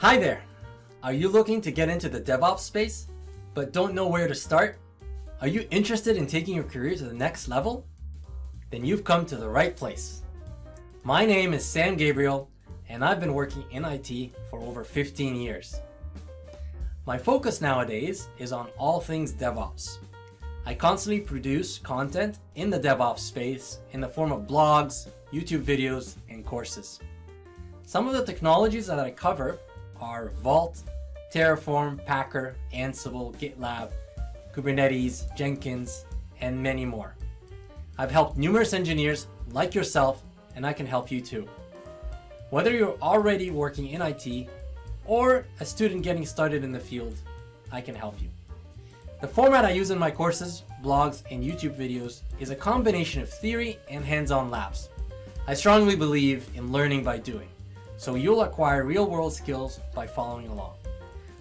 Hi there! Are you looking to get into the DevOps space, but don't know where to start? Are you interested in taking your career to the next level? Then you've come to the right place. My name is Sam Gabriel, and I've been working in IT for over 15 years. My focus nowadays is on all things DevOps. I constantly produce content in the DevOps space in the form of blogs, YouTube videos, and courses. Some of the technologies that I cover are Vault, Terraform, Packer, Ansible, GitLab, Kubernetes, Jenkins, and many more. I've helped numerous engineers like yourself, and I can help you too. Whether you're already working in IT or a student getting started in the field, I can help you. The format I use in my courses, blogs, and YouTube videos is a combination of theory and hands-on labs. I strongly believe in learning by doing, so you'll acquire real-world skills by following along.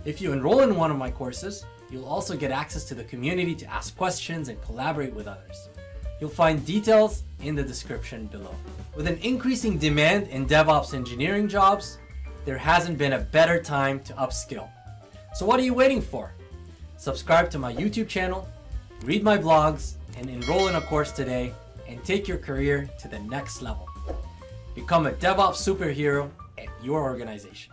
If you enroll in one of my courses, you'll also get access to the community to ask questions and collaborate with others. You'll find details in the description below. With an increasing demand in DevOps engineering jobs, there hasn't been a better time to upskill. So what are you waiting for? Subscribe to my YouTube channel, read my blogs, and enroll in a course today and take your career to the next level. Become a DevOps superhero at your organization.